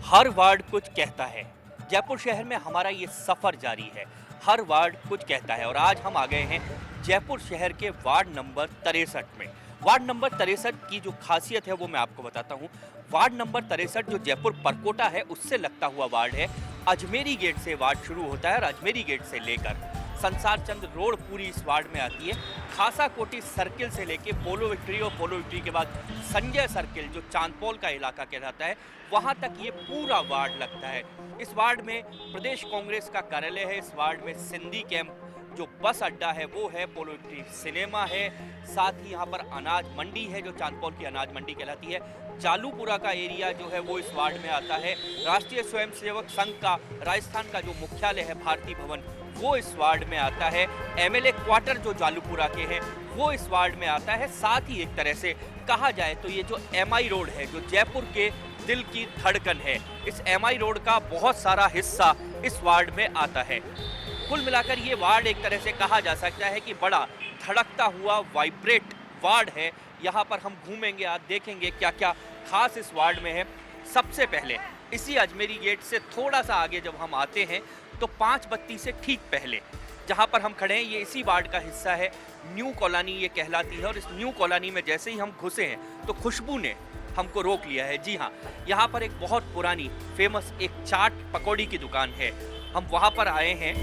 हर ward कुछ कहता है। जयपुर शहर में हमारा ये सफर जारी है। हर वार्ड कुछ कहता है और आज हम आ गए हैं जयपुर शहर के वार्ड नंबर 63 में। वार्ड नंबर 63 की जो खासियत है वो मैं आपको बताता हूँ। वार्ड नंबर 63 जो जयपुर परकोटा है उससे लगता हुआ वार्ड है। अजमेरी गेट से वार्ड शुरू होता है और अजमेरी गेट से लेकर संसार चंद रोड पूरी इस वार्ड में आती है। खासा कोटी सर्किल से लेके पोलो विक्ट्री और पोलो विक्ट्री के बाद संजय सर्किल जो चांदपोल का इलाका कहलाता है वहां तक ये पूरा वार्ड लगता है। इस वार्ड में प्रदेश कांग्रेस का कार्यालय है। इस वार्ड में सिंधी कैंप जो बस अड्डा है वो है, पोलो विक्ट्री सिनेमा है, साथ ही यहाँ पर अनाज मंडी है जो चांदपोल की अनाज मंडी कहलाती है। जालूपुरा का एरिया जो है वो इस वार्ड में आता है। राष्ट्रीय स्वयंसेवक संघ का राजस्थान का जो मुख्यालय है भारती भवन वो इस वार्ड में आता है। एमएलए क्वार्टर जो जालूपुरा के हैं वो इस वार्ड में आता है। साथ ही एक तरह से कहा जाए तो ये जो एमआई रोड है जो जयपुर के दिल की धड़कन है, इस एमआई रोड का बहुत सारा हिस्सा इस वार्ड में आता है। कुल मिलाकर ये वार्ड एक तरह से कहा जा सकता है कि बड़ा धड़कता हुआ वाइब्रेट वार्ड है। यहाँ पर हम घूमेंगे, आज देखेंगे क्या क्या खास इस वार्ड में है। सबसे पहले इसी अजमेरी गेट से थोड़ा सा आगे जब हम आते हैं तो 5 बत्ती से ठीक पहले जहाँ पर हम खड़े हैं ये इसी वार्ड का हिस्सा है। न्यू कॉलोनी ये कहलाती है और इस न्यू कॉलोनी में जैसे ही हम घुसे हैं तो खुशबू ने हमको रोक लिया है। जी हाँ, यहाँ पर एक बहुत पुरानी फेमस एक चाट पकौड़ी की दुकान है। हम वहाँ पर आए हैं।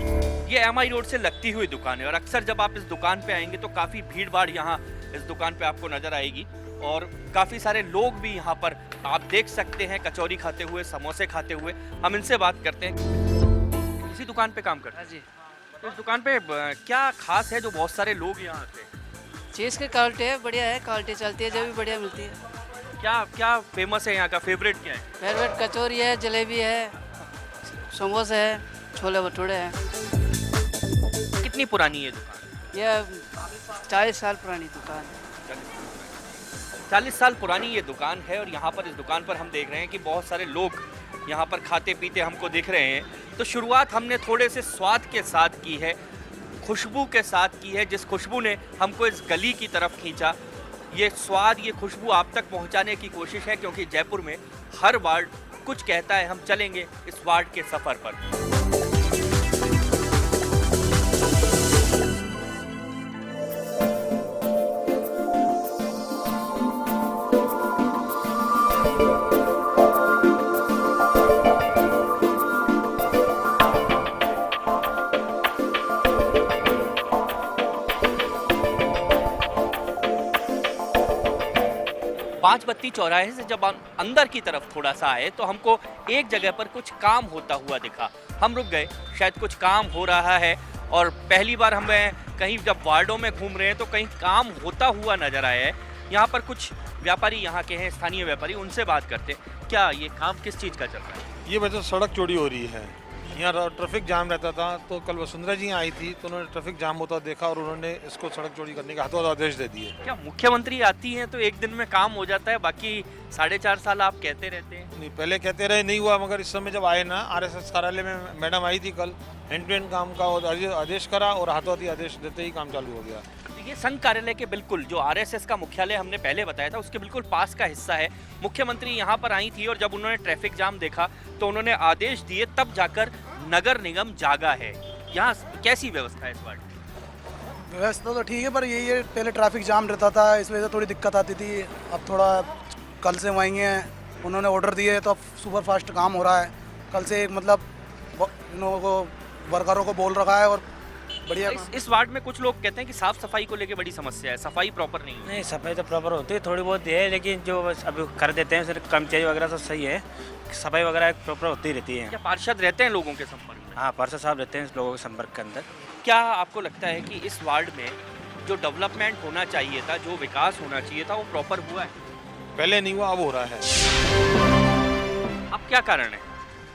ये एमआई रोड से लगती हुई दुकान है और अक्सर जब आप इस दुकान पे आएंगे तो काफ़ी भीड़ भाड़ यहाँ इस दुकान पे आपको नज़र आएगी और काफ़ी सारे लोग भी यहाँ पर आप देख सकते हैं कचौरी खाते हुए, समोसे खाते हुए। हम इनसे बात करते हैं। इसी दुकान पे काम करते हैं जी। तो इस दुकान पे क्या खास है जो बहुत सारे लोग यहाँ आते हैं? चीज़ की क्वालिटी है, बढ़िया है, क्वालिटी चलती है, जो भी बढ़िया मिलती है। क्या क्या फेमस है यहाँ का, फेवरेट क्या है? फेवरेट कचौरी है, जलेबी है, समोसे है, छोले भटूरे हैं। कितनी पुरानी है दुकान? ये 40 साल पुरानी दुकान है। 40 साल पुरानी ये दुकान है और यहाँ पर इस दुकान पर हम देख रहे हैं कि बहुत सारे लोग यहाँ पर खाते पीते हमको दिख रहे हैं। तो शुरुआत हमने थोड़े से स्वाद के साथ की है, खुशबू के साथ की है, जिस खुशबू ने हमको इस गली की तरफ खींचा। ये स्वाद, ये खुशबू आप तक पहुँचाने की कोशिश है क्योंकि जयपुर में हर वार्ड कुछ कहता है। हम चलेंगे इस वार्ड के सफ़र पर। 5 बत्ती चौराहे से जब हम अंदर की तरफ थोड़ा सा आए तो हमको एक जगह पर कुछ काम होता हुआ दिखा। हम रुक गए, शायद कुछ काम हो रहा है और पहली बार हमें कहीं जब वार्डों में घूम रहे हैं तो कहीं काम होता हुआ नजर आया है। यहाँ पर कुछ व्यापारी यहाँ के हैं, स्थानीय व्यापारी, उनसे बात करते हैं। क्या ये काम किस चीज़ का चल रहा है? ये वजह सड़क चौड़ी हो रही है, यहाँ ट्रैफिक जाम रहता था। तो कल वसुंधरा जी आई थी तो उन्होंने ट्रैफिक जाम होता देखा और उन्होंने इसको सड़क चौड़ी करने का हाथों हाथ आदेश दे दिए। क्या मुख्यमंत्री आती हैं तो एक दिन में काम हो जाता है, बाकी 4.5 साल आप कहते रहते हैं? नहीं, पहले कहते रहे नहीं हुआ, मगर इस समय जब आए ना आरएसएस कार्यालय में मैडम आई थी कल, हैंड टू हैंड काम का आदेश करा और हाथों हाथ आदेश देते ही काम चालू हो गया। ये संघ कार्यालय के बिल्कुल जो आरएसएस का मुख्यालय हमने पहले बताया था उसके बिल्कुल पास का हिस्सा है। मुख्यमंत्री यहाँ पर आई थी और जब उन्होंने ट्रैफिक जाम देखा तो उन्होंने आदेश दिए, तब जाकर नगर निगम जागा है। यहाँ कैसी व्यवस्था है इस वार्ड? व्यवस्था तो ठीक है, पर यही है पहले ट्रैफिक जाम रहता था, इस वजह से थोड़ी दिक्कत आती थी। अब थोड़ा कल से वहीं हैं, उन्होंने ऑर्डर दिए तो अब सुपर फास्ट काम हो रहा है। कल से मतलब इन लोगों को, वर्करों को बोल रखा है और बढ़िया। इस वार्ड में कुछ लोग कहते हैं कि साफ सफाई को लेके बड़ी समस्या है, सफाई प्रॉपर नहीं है। नहीं, सफाई तो प्रॉपर होती है, थोड़ी बहुत है, लेकिन जो बस अभी कर देते हैं सिर्फ कर्मचारी वगैरह सब सही है, सफाई वगैरह प्रॉपर होती रहती है। क्या पार्षद रहते हैं लोगों के संपर्क में? हाँ, पार्षद साहब रहते हैं लोगों के संपर्क के अंदर। क्या आपको लगता है कि इस वार्ड में जो डेवलपमेंट होना चाहिए था, जो विकास होना चाहिए था, वो प्रॉपर हुआ है? पहले नहीं हुआ, अब हो रहा है। अब क्या कारण है?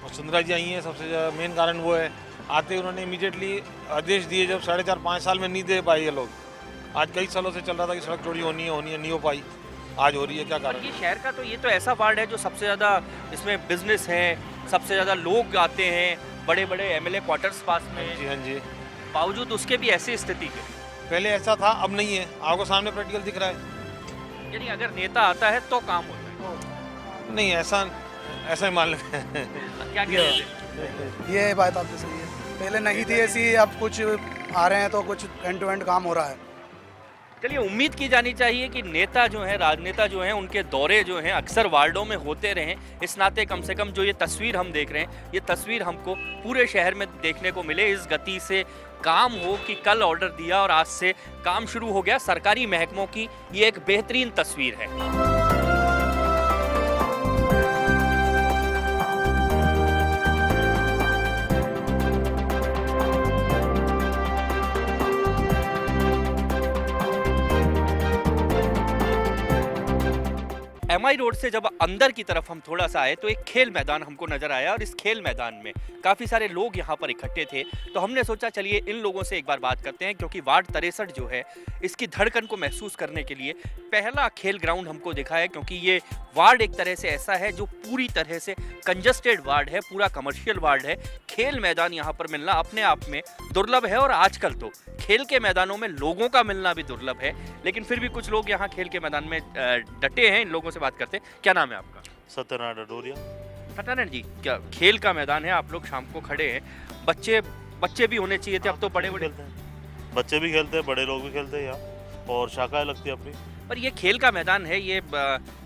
वसुंधरा जी आई हैं, सबसे मेन कारण वो है। आते उन्होंने इमीडिएटली आदेश दिए, जब 4.5-5 साल में नहीं दे पाए ये लोग। आज कई सालों से चल रहा था कि सड़क चौड़ी होनी है, नहीं हो पाई, आज हो रही है। क्या कारण? ये शहर का तो ये तो ऐसा वार्ड है जो सबसे ज़्यादा इसमें बिजनेस है, सबसे ज़्यादा लोग आते हैं, बड़े बड़े एमएलए क्वार्टर्स पास में। जी हाँ जी। बावजूद उसके भी ऐसी स्थिति के पहले ऐसा था, अब नहीं है। आपको सामने प्रैक्टिकल दिख रहा है। यानी अगर नेता आता है तो काम होता है। नहीं, ऐसा ऐसा ही मान लेते हैं। क्या कह रहे थे? ये बात आपकी सही है, पहले नहीं थी ऐसी, अब कुछ आ रहे हैं तो कुछ एंड टू एंड काम हो रहा है। चलिए, उम्मीद की जानी चाहिए कि नेता जो हैं, राजनेता जो हैं, उनके दौरे जो हैं अक्सर वार्डों में होते रहें। इस नाते कम से कम जो ये तस्वीर हम देख रहे हैं, ये तस्वीर हमको पूरे शहर में देखने को मिले। इस गति से काम हो कि कल ऑर्डर दिया और आज से काम शुरू हो गया। सरकारी महकमों की ये एक बेहतरीन तस्वीर है। MI रोड से जब अंदर की तरफ हम थोड़ा सा आए तो एक खेल मैदान हमको नजर आया और इस खेल मैदान में काफ़ी सारे लोग यहाँ पर इकट्ठे थे। तो हमने सोचा चलिए इन लोगों से एक बार बात करते हैं, क्योंकि वार्ड 63 जो है इसकी धड़कन को महसूस करने के लिए पहला खेल ग्राउंड हमको दिखा है, क्योंकि ये वार्ड एक तरह से ऐसा है जो पूरी तरह से कंजस्टेड वार्ड है, पूरा कमर्शियल वार्ड है। खेल मैदान यहाँ पर मिलना अपने आप में दुर्लभ है और आजकल तो खेल के मैदानों में लोगों का मिलना भी दुर्लभ है, लेकिन फिर भी कुछ लोग यहाँ खेल के मैदान में डटे हैं। इन लोगों से बात करते हैं। क्या नाम है आपका? सत्यनारायण डडोरिया। सत्यनारायण जी, क्या खेल का मैदान है, आप लोग शाम को खड़े हैं, बच्चे भी होने चाहिए थे, अब तो बड़े बड़े खेलते हैं, बच्चे भी खेलते हैं, बड़े लोग भी खेलते हैं यहाँ, और शाखाएं लगती है अपनी। पर ये खेल का मैदान है, ये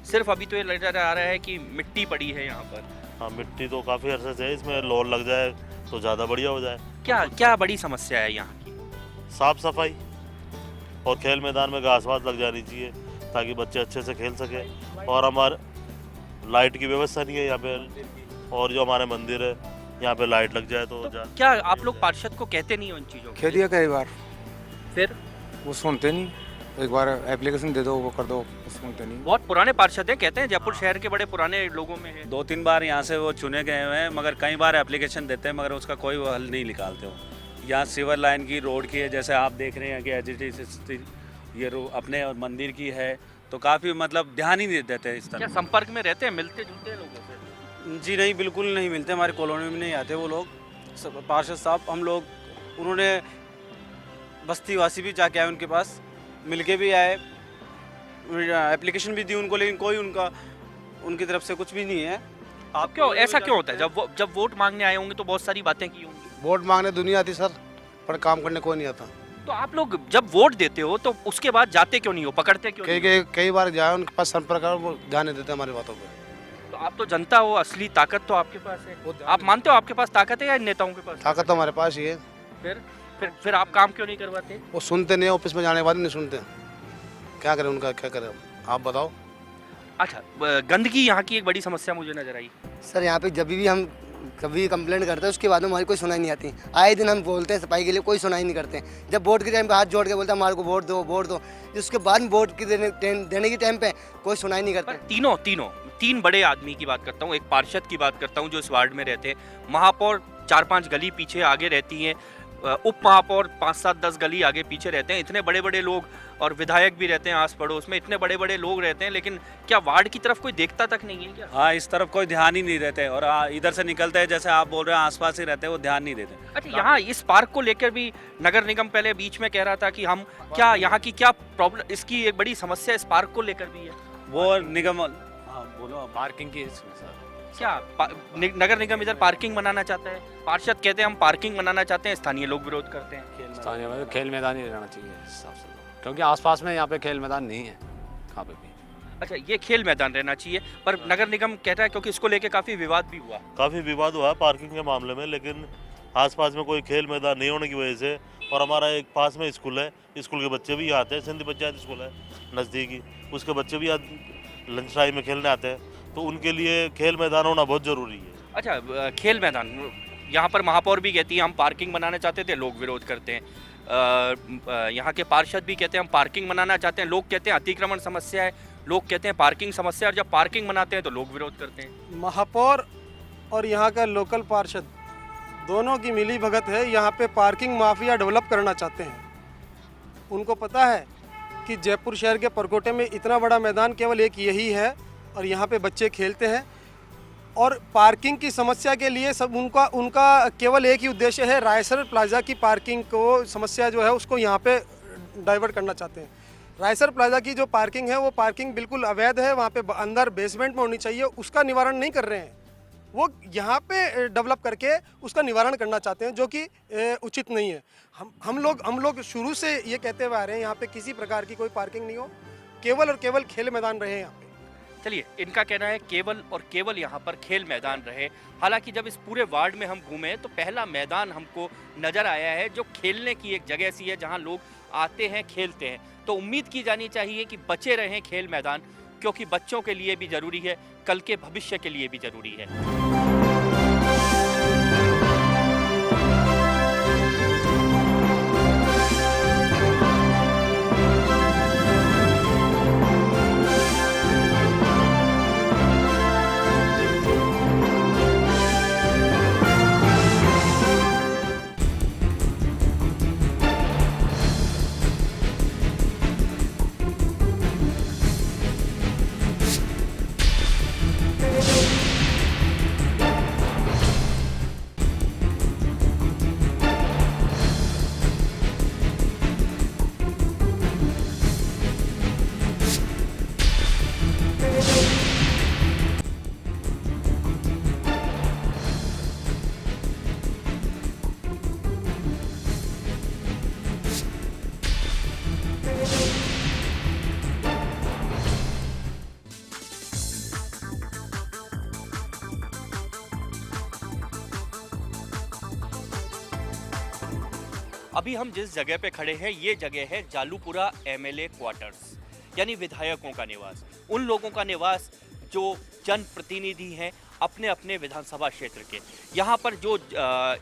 सिर्फ अभी तो ये नजर आ रहा है कि मिट्टी पड़ी है यहाँ पर। हाँ, मिट्टी तो काफ़ी अरसे से है, इसमें लोल लग जाए तो ज़्यादा बढ़िया हो जाए। क्या क्या बड़ी समस्या है यहाँ की? साफ सफाई और खेल मैदान में घास वास लग जानी चाहिए ताकि बच्चे अच्छे से खेल सके। और हमारे लाइट की व्यवस्था नहीं है यहाँ पे, और जो हमारे मंदिर है यहाँ पे लाइट लग जाए तो क्या आप लोग पार्षद को कहते नहीं हो इन चीज़ों कह दिया कई बार, फिर वो सुनते नहीं। एक बार एप्लीकेशन दे दो, वो कर दो, वो सुनते नहीं। बहुत पुराने पार्षद हैं, कहते हैं जयपुर शहर के बड़े पुराने लोगों में है। 2-3 बार यहाँ से वो चुने गए हुए हैं, मगर कई बार एप्लीकेशन देते हैं मगर उसका कोई हल नहीं निकालते हो। यहाँ सीवर लाइन की, रोड की है, जैसे आप देख रहे हैं कि एच ये अपने मंदिर की है, तो काफ़ी मतलब ध्यान ही नहीं देते इस क्या तरह। संपर्क में रहते हैं, मिलते जुलते हैं लोगों से? जी नहीं, बिल्कुल नहीं मिलते, हमारी कॉलोनी में नहीं आते वो लोग। पार्षद साहब हम लोग, उन्होंने बस्ती वासी भी जाके आए उनके पास, मिलके भी आए, एप्लीकेशन भी दी उनको, लेकिन कोई उनकी तरफ से कुछ भी नहीं है। आप क्यों ऐसा क्यों होता है? जब वोट मांगने आए होंगे तो बहुत सारी बातें की होंगी। वोट मांगने दुनिया आती सर, पर काम करने कोई नहीं आता। तो आप लोग जब वोट देते हो तो उसके बाद जाते क्यों नहीं हो, पकड़ते क्यों नहीं? कई बार जाए, उनके पास संपर्क है, वो ध्यान नहीं देते हमारी बातों पर। तो आप तो जनता हो, असली ताकत तो आपके पास है। आप मानते हो आपके पास ताकत है या इन नेताओं के पास? ताकत तो हमारे पास ही है। फिर आप काम क्यों नहीं करवाते? वो सुनते नहीं, ऑफिस में जाने के बाद नहीं सुनते। क्या करें उनका, क्या करें आप बताओ। अच्छा, गंदगी यहाँ की एक बड़ी समस्या मुझे नजर आई। सर यहाँ पे जब भी हम कभी कंप्लेंट करते हैं उसके बाद में हमारी कोई सुनाई नहीं आती। आए दिन हम बोलते हैं सफाई के लिए, कोई सुनाई नहीं करते। जब वोट के टाइम पे हाथ जोड़ के बोलते हैं हमारे को वोट दो वोट दो, उसके बाद में वोट की देने के टाइम पे कोई सुनाई नहीं करते। तीन बड़े आदमी की बात करता हूँ, एक पार्षद की बात करता हूँ जो इस वार्ड में रहते हैं, महापौर 4-5 गली पीछे आगे रहती हैं, उप महापौर 5-7-10 गली आगे पीछे रहते हैं। इतने बड़े बड़े लोग और विधायक भी रहते हैं आस पड़ोस में, इतने बड़े बड़े लोग रहते हैं, लेकिन क्या वार्ड की तरफ कोई देखता तक नहीं है क्या? हाँ, इस तरफ कोई ध्यान ही नहीं देते, और इधर से निकलते हैं जैसे आप बोल रहे हैं आसपास ही रहते हैं, वो ध्यान नहीं देते। अच्छा, यहाँ इस पार्क को लेकर भी नगर निगम पहले बीच में कह रहा था कि हम क्या यहाँ की क्या प्रॉब्लम, इसकी एक बड़ी समस्या इस पार्क को लेकर भी है। वो निगम, हाँ बोलो, पार्किंग की क्या नगर निगम इधर पार्किंग बनाना चाहता है? पार्षद कहते हैं हम पार्किंग बनाना चाहते हैं, स्थानीय लोग विरोध करते हैं। स्थानीय में खेल मैदान ही रहना चाहिए हिसाब से, क्योंकि आसपास में यहाँ पे खेल मैदान नहीं है कहाँ पे भी। अच्छा, ये खेल मैदान रहना चाहिए, पर नगर निगम कहता है, क्योंकि इसको लेके काफी विवाद भी हुआ। काफ़ी विवाद हुआ है पार्किंग के मामले में, लेकिन आसपास में कोई खेल मैदान नहीं होने की वजह से, और हमारा एक पास में स्कूल है, स्कूल के बच्चे भी आते हैं, सिंधी पंचायत स्कूल है नज़दीकी, उसके बच्चे भी लंच टाइम में खेलने आते हैं, तो उनके लिए खेल मैदान होना बहुत ज़रूरी है। अच्छा, खेल मैदान यहाँ पर महापौर भी कहती है हम पार्किंग बनाना चाहते थे, लोग विरोध करते हैं। यहाँ के पार्षद भी कहते हैं हम पार्किंग बनाना चाहते हैं, लोग कहते हैं अतिक्रमण समस्या है, लोग कहते हैं पार्किंग समस्या, और जब पार्किंग बनाते हैं तो लोग विरोध करते हैं। महापौर और यहाँ का लोकल पार्षद दोनों की मिली भगत है। यहाँ पे पार्किंग माफिया डेवलप करना चाहते हैं। उनको पता है कि जयपुर शहर के परकोटे में इतना बड़ा मैदान केवल एक यही है, और यहाँ पे बच्चे खेलते हैं, और पार्किंग की समस्या के लिए सब उनका केवल एक ही उद्देश्य है, रायसर प्लाजा की पार्किंग को समस्या जो है उसको यहाँ पे डाइवर्ट करना चाहते हैं। रायसर प्लाजा की जो पार्किंग है वो पार्किंग बिल्कुल अवैध है, वहाँ पे अंदर बेसमेंट में होनी चाहिए, उसका निवारण नहीं कर रहे हैं। वो यहाँ पे डेवलप करके उसका निवारण करना चाहते हैं, जो कि उचित नहीं है। हम लोग शुरू से ये कहते हुए आ रहे हैं यहाँ पे किसी प्रकार की कोई पार्किंग नहीं हो, केवल और केवल खेल मैदान रहे यहाँ पे। चलिए, इनका कहना है केवल और केवल यहाँ पर खेल मैदान रहे। हालांकि जब इस पूरे वार्ड में हम घूमे तो पहला मैदान हमको नज़र आया है जो खेलने की एक जगह सी है, जहाँ लोग आते हैं, खेलते हैं। तो उम्मीद की जानी चाहिए कि बचे रहें खेल मैदान, क्योंकि बच्चों के लिए भी ज़रूरी है, कल के भविष्य के लिए भी ज़रूरी है। अभी हम जिस जगह पे खड़े हैं ये जगह है जालूपुरा एमएलए क्वार्टर्स, यानी विधायकों का निवास। उन लोगों का निवास जो जनप्रतिनिधि हैं अपने अपने विधानसभा क्षेत्र के। यहाँ पर जो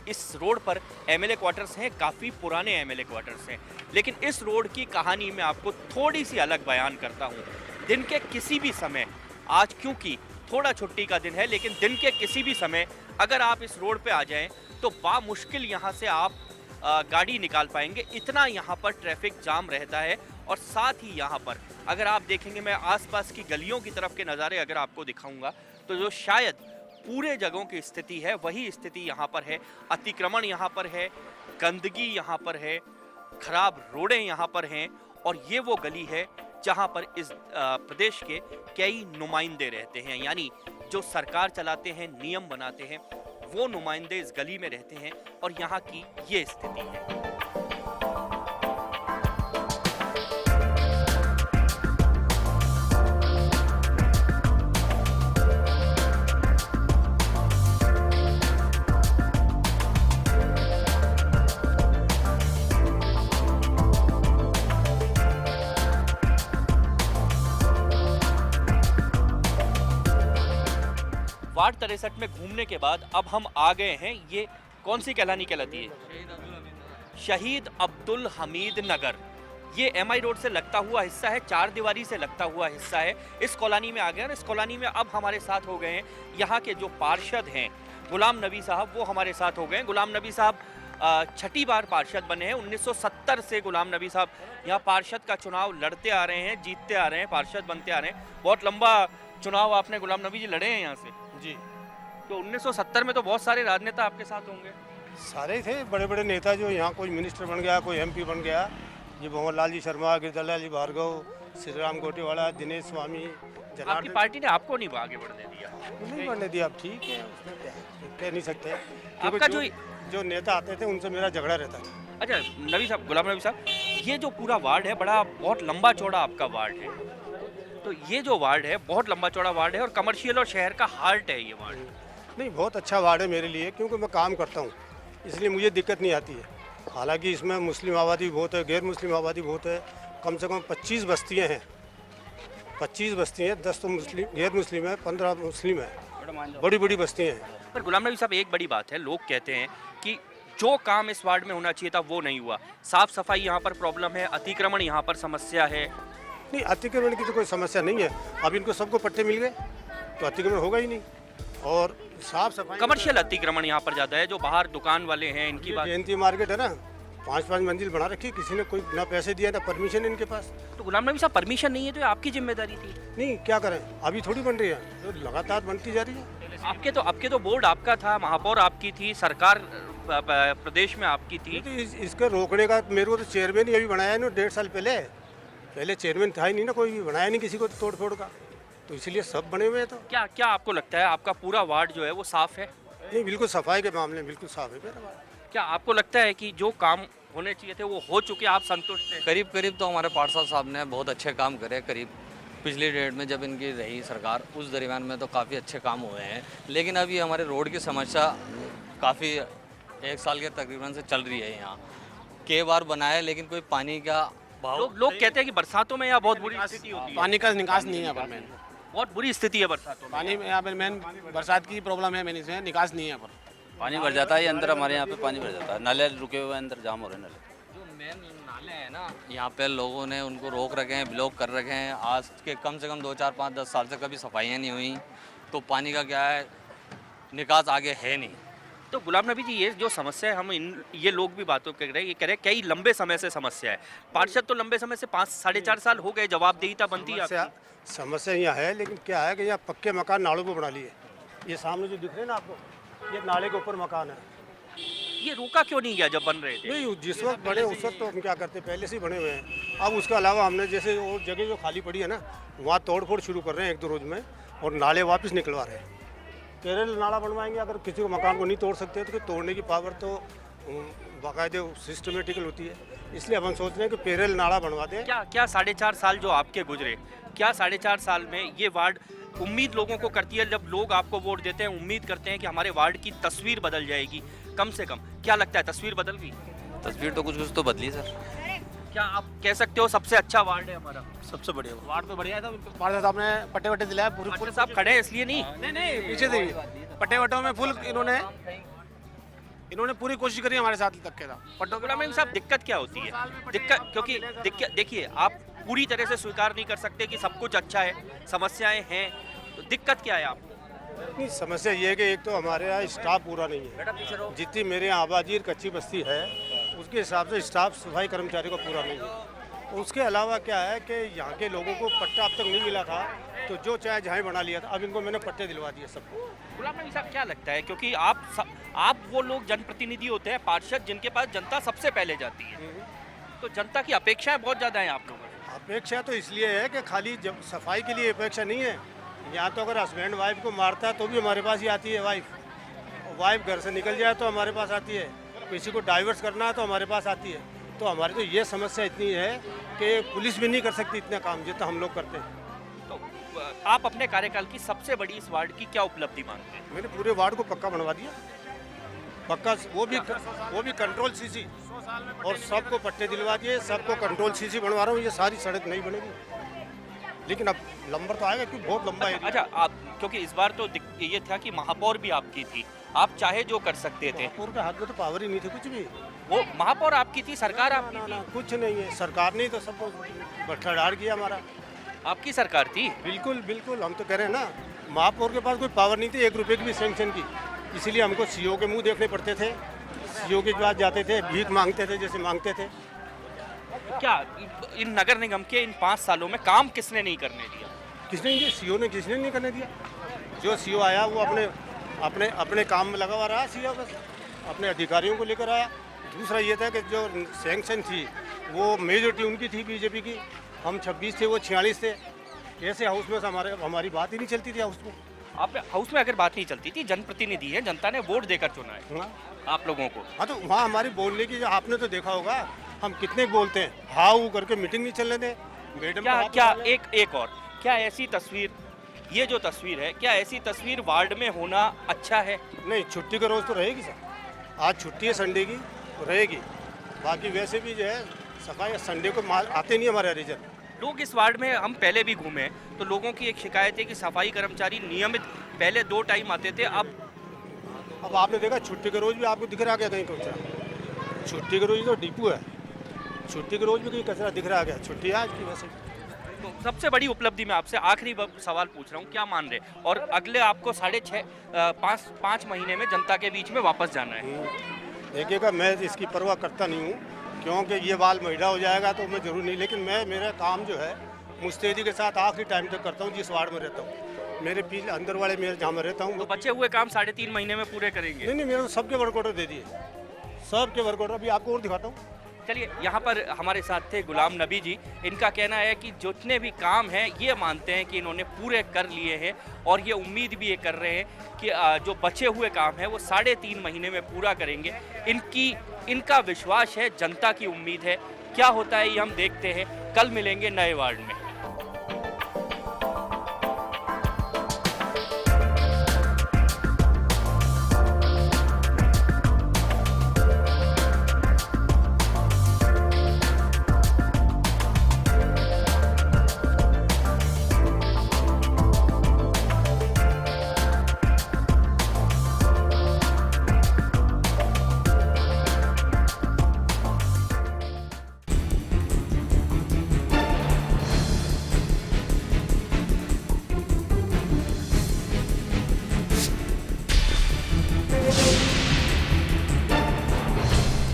इस रोड पर एमएलए क्वार्टर्स हैं, काफ़ी पुराने एमएलए क्वार्टर्स हैं। लेकिन इस रोड की कहानी मैं आपको थोड़ी सी अलग बयान करता हूँ। दिन के किसी भी समय, आज क्योंकि थोड़ा छुट्टी का दिन है, लेकिन दिन के किसी भी समय अगर आप इस रोड पे आ जाएं तो बामुश्किल यहाँ से आप गाड़ी निकाल पाएंगे। इतना यहाँ पर ट्रैफिक जाम रहता है। और साथ ही यहाँ पर अगर आप देखेंगे, मैं आसपास की गलियों की तरफ के नज़ारे अगर आपको दिखाऊंगा तो जो शायद पूरे जगहों की स्थिति है वही स्थिति यहाँ पर है। अतिक्रमण यहाँ पर है, गंदगी यहाँ पर है, खराब रोडें यहाँ पर हैं। और ये वो गली है जहाँ पर इस प्रदेश के कई नुमाइंदे रहते हैं, यानी जो सरकार चलाते हैं, नियम बनाते हैं, वो नुमाइंदे इस गली में रहते हैं। और यहाँ की ये स्थिति है। वार्ड 63 में घूमने के बाद अब हम आ गए हैं, ये कौन सी कहलानी कहलाती है? शहीद अब्दुल हमीद नगर। ये MI रोड से लगता हुआ हिस्सा है, चार दीवारी से लगता हुआ हिस्सा है। इस कॉलोनी में आ गए और इस कॉलोनी में अब हमारे साथ हो गए हैं यहाँ के जो पार्षद हैं गुलाम नबी साहब, वो हमारे साथ हो गए हैं। गुलाम नबी साहब छठी बार पार्षद बने हैं। 1970 से गुलाम नबी साहब यहाँ पार्षद का चुनाव लड़ते आ रहे हैं, जीतते आ रहे हैं, पार्षद बनते आ रहे हैं। बहुत लंबा चुनाव आपने गुलाम नबी जी लड़े हैं यहाँ से जी। तो 1970 में तो बहुत सारे राजनेता आपके साथ होंगे। सारे ही थे, बड़े बड़े नेता जो यहाँ कोई मिनिस्टर बन गया, कोई MP बन गया। ये भंवर लाल जी शर्मा, गिरधरलाल जी भार्गव, श्री राम गोटेवाला, दिनेश स्वामी, आपकी पार्टी ने आपको नहीं आगे बढ़ने दिया? नहीं बढ़ने दिया। अब ठीक है, उसमें क्या है, कह नहीं सकते। आपका जो नेता आते थे उनसे मेरा झगड़ा रहता है। अच्छा नबी साहब, गुलाम नबी साहब, ये जो पूरा वार्ड है बड़ा बहुत लंबा चौड़ा आपका वार्ड है। तो ये जो वार्ड है बहुत लंबा चौड़ा वार्ड है और कमर्शियल और शहर का हार्ट है ये वार्ड। नहीं, बहुत अच्छा वार्ड है मेरे लिए, क्योंकि मैं काम करता हूँ, इसलिए मुझे दिक्कत नहीं आती है। हालांकि इसमें मुस्लिम आबादी बहुत है, गैर मुस्लिम आबादी बहुत है। कम से कम 25 बस्तियाँ हैं, 25 बस्तियाँ हैं, 10 तो मुस्लिम गैर मुस्लिम है, 15 मुस्लिम है, बड़ी बड़ी बस्तियाँ हैं। पर गुलाम नबी साहब, एक बड़ी बात है, लोग कहते हैं कि जो काम इस वार्ड में होना चाहिए था वो नहीं हुआ। साफ सफाई यहाँ पर प्रॉब्लम है, अतिक्रमण यहाँ पर समस्या है। नहीं, अतिक्रमण की तो कोई समस्या नहीं है। अब इनको सबको पट्टे मिल गए तो अतिक्रमण होगा ही नहीं। और साफ सफाई, कमर्शियल अतिक्रमण यहाँ पर ज़्यादा है। जो बाहर दुकान वाले हैं इनकी बात, जयंती मार्केट है ना, 5-5 मंजिल बना रखी, किसी ने कोई ना पैसे दिया ना परमिशन इनके पास। तो गुलाम नबी साहब, परमिशन नहीं है तो आपकी जिम्मेदारी थी। नहीं, क्या करें, अभी थोड़ी बन रही है, तो लगातार बनती जा रही है। आपके तो बोर्ड आपका था, महापौर आपकी थी, सरकार प्रदेश में आपकी थी। तो इसके रोकने का मेरे को तो चेयरमैन ही अभी बनाया है ना 1.5 साल पहले। पहले चेयरमैन था ही नहीं ना, कोई भी बनाया नहीं किसी को तोड़ फोड़ का, तो इसलिए सब बने हुए हैं। तो क्या क्या आपको लगता है आपका पूरा वार्ड जो है वो साफ है? नहीं, बिल्कुल सफाई के मामले में बिल्कुल साफ है मेरा वार्ड। क्या आपको लगता है कि जो काम होने चाहिए थे वो हो चुके, आप संतुष्ट हैं? करीब करीब तो हमारे पार्षद साहब ने बहुत अच्छे काम करे। करीब पिछली डेट में जब इनकी रही सरकार उस दरमियान में तो काफ़ी अच्छे काम हुए हैं, लेकिन अभी हमारे रोड की समस्या काफ़ी 1 साल के तकरीबन से चल रही है। यहाँ कई बार बनाए लेकिन कोई पानी का भाव लोग कहते हैं कि बरसातों में यहाँ बहुत बुरी स्थिति होती है। पानी का निकास नहीं है यहाँ पर मेन। बहुत बुरी स्थिति है बरसातों में। पानी यहाँ पर मेन बरसात की प्रॉब्लम है, मेन इसमें निकास नहीं है यहाँ पर। पानी भर जाता है अंदर, हमारे यहाँ पे पानी भर जाता है, नाले रुके हुए हैं, अंदर जाम हो रहे हैं नाले। जो मेन नाले हैं ना यहाँ पे लोगों ने उनको रोक रखे हैं, ब्लॉक कर रखे हैं। आज के कम से कम 2, 4, 5, 10 साल से कभी सफाइयाँ नहीं हुई, तो पानी का क्या है निकास आगे है नहीं। तो गुलाम नबी जी, ये जो समस्या है, हम ये लोग भी बातों कर रहे हैं, ये कह रहे हैं कई लंबे समय से समस्या है। पार्षद तो लंबे समय से 5, 4.5 साल हो गए, जवाबदेहीता बनती है आपकी। समस्या यहाँ है, लेकिन क्या है कि यहाँ पक्के मकान नालों पर बना लिए। ये सामने जो दिख रहे हैं ना आपको, ये नाले के ऊपर मकान है। ये रोका क्यों नहीं गया जब बन रहे थे? नहीं, जिस वक्त बने उस वक्त तो हम क्या करते, पहले से ही बने हुए हैं। अब उसके अलावा हमने जैसे वो जगह जो खाली पड़ी है ना, वहाँ तोड़ फोड़ शुरू कर रहे हैं 1-2 रोज में, और नाले वापस निकलवा रहे हैं। केरल नाला बनवाएंगे, अगर किसी को मकान को नहीं तोड़ सकते तो तोड़ने की पावर तो बाकायदे सिस्टमेटिकल होती है। इसलिए अब हम सोच रहे हैं कि पेरेल नाला बनवा दें। क्या 4.5 साल जो आपके गुजरे, क्या 4.5 साल में ये वार्ड उम्मीद लोगों को करती है, जब लोग आपको वोट देते हैं उम्मीद करते हैं कि हमारे वार्ड की तस्वीर बदल जाएगी? कम से कम क्या लगता है, तस्वीर बदल गई? तस्वीर तो कुछ तो बदली सर। क्या आप कह सकते हो सबसे अच्छा वार्ड है हमारा? सबसे बढ़िया वार्ड तो बढ़िया है, तो पार्षद साहब ने पट्टे वट्टे दिलाया पूरे। पार्षद साहब खड़े हैं इसलिए नहीं? नहीं पीछे से पट्टे वट्टों में फुल इन्होंने पूरी कोशिश करी हमारे साथ तक के था पट्टों के। गुलाम नबी साहब, दिक्कत क्या होती है? दिक्कत क्योंकि देखिए, आप पूरी तरह से स्वीकार नहीं कर सकते कि सब कुछ अच्छा है, समस्याएं हैं, तो दिक्कत क्या है आपको? नहीं, समस्या ये है कि एक तो हमारे यहाँ स्टाफ पूरा नहीं है। जितनी मेरे यहाँ आबादी और कच्ची बस्ती है उसके हिसाब से स्टाफ सफाई कर्मचारी का पूरा नहीं है। उसके अलावा क्या है कि यहाँ के लोगों को पट्टा अब तक नहीं मिला था, तो जो चाहे जहाँ बना लिया था, अब इनको मैंने पट्टे दिलवा दिए सबको। गुलाम नबी साहब, क्या लगता है, क्योंकि आप वो लोग जनप्रतिनिधि होते हैं, पार्षद, जिनके पास जनता सबसे पहले जाती है, तो जनता की अपेक्षाएं बहुत ज़्यादा हैं आप लोगों की। अपेक्षा तो इसलिए है कि खाली जब सफाई के लिए अपेक्षा नहीं है। यहाँ तो अगर हस्बैंड वाइफ को मारता है तो भी हमारे पास ही आती है वाइफ घर से निकल जाए तो हमारे पास आती है, किसी को डाइवर्स करना है तो हमारे पास आती है। तो हमारी तो ये समस्या इतनी है कि पुलिस भी नहीं कर सकती इतना काम जितना हम लोग करते हैं। तो आप अपने कार्यकाल की सबसे बड़ी इस वार्ड की क्या उपलब्धि मानते हैं? मैंने पूरे वार्ड को पक्का बनवा दिया, पक्का, वो भी कंट्रोल सीसी, और सबको पट्टे दिलवा दिए, सबको कंट्रोल सीसी बनवा रहा हूँ। ये सारी सड़क नहीं बनेगी, लेकिन अब नंबर तो आएगा क्योंकि बहुत लंबा है। अच्छा, आप क्योंकि इस बार तो ये था कि महापौर भी आपकी थी, आप चाहे जो कर सकते थे। महापौर के हाथ में तो पावर ही नहीं थी कुछ भी। वो महापौर आपकी थी, सरकार आपकी थी? कुछ नहीं है, सरकार ने तो सबको भ्रष्टाचार किया हमारा। आपकी सरकार थी? बिल्कुल बिल्कुल, हम तो कह रहे हैं ना, महापौर के पास कोई पावर नहीं थी 1 रुपये की भी सैंक्शन की, इसीलिए हमको सीओ के मुंह देखने पड़ते थे। सीओ के पास जाते थे, भीख मांगते थे, जैसे मांगते थे। क्या इन नगर निगम के इन 5 सालों में काम किसने नहीं करने दिया? किसने नहीं, सीओ ने किसने नहीं करने दिया। जो सीओ आया वो अपने काम में लगा हुआ रहा। सीओ बस अपने अधिकारियों को लेकर आया। दूसरा ये था कि जो सैंक्शन थी वो मेजोरिटी उनकी थी, बीजेपी की। हम 26 थे, वो 46 थे। ऐसे हाउस में हमारी बात ही नहीं चलती थी हाउस में। आप हाउस में अगर बात नहीं चलती थी, जनप्रतिनिधि है, जनता ने वोट देकर चुना है। हाँ, आप लोगों को। हाँ, तो वहाँ हमारी बोलने की, आपने तो देखा होगा हम कितने बोलते हैं, हाउ करके मीटिंग नहीं चलने दें मैडम। क्या एक और, क्या ऐसी तस्वीर, ये जो तस्वीर है, क्या ऐसी तस्वीर वार्ड में होना अच्छा है? नहीं, छुट्टी का रोज़ तो रहेगी सर, आज छुट्टी है संडे की, तो रहेगी। बाकी वैसे भी जो है सफाई संडे को माल आते नहीं हमारे हरिजन लोग। इस वार्ड में हम पहले भी घूमे, तो लोगों की एक शिकायत है कि सफाई कर्मचारी नियमित पहले 2 टाइम आते थे, अब आपने देखा छुट्टी के रोज़ भी आपको दिख रहा गया कहीं कचरा। छुट्टी के रोज़ तो डिपू है, छुट्टी के रोज़ भी कहीं कचरा दिख रहा गया। छुट्टी है आज की वैसे। तो सबसे बड़ी उपलब्धि में आपसे आखिरी सवाल पूछ रहा हूँ, क्या मान रहे, और अगले आपको 5.5 महीने में जनता के बीच में वापस जाना है? देखिएगा, मैं इसकी परवाह करता नहीं हूँ, क्योंकि ये बाल महिला हो जाएगा तो मैं जरूर नहीं, लेकिन मेरा काम जो है मुस्तैदी के साथ आखिरी टाइम तक करता हूँ जिस वार्ड में रहता हूँ। मेरे पीछे अंदर वाले मेरे जहाँ में रहता हूँ, तो बचे हुए काम 3.5 महीने में पूरे करेंगे? नहीं, मेरे को सबके वर्क ऑर्डर दे दिए, सबके वर्क ऑर्डर। अभी आपको और दिखाता हूँ, चलिए, यहाँ पर हमारे साथ थे गुलाम नबी जी। इनका कहना है कि जितने भी काम हैं ये मानते हैं कि इन्होंने पूरे कर लिए हैं और ये उम्मीद भी ये कर रहे हैं कि जो बचे हुए काम है वो 3.5 महीने में पूरा करेंगे। इनका विश्वास है, जनता की उम्मीद है। क्या होता है ये हम देखते हैं। कल मिलेंगे नए वार्ड में।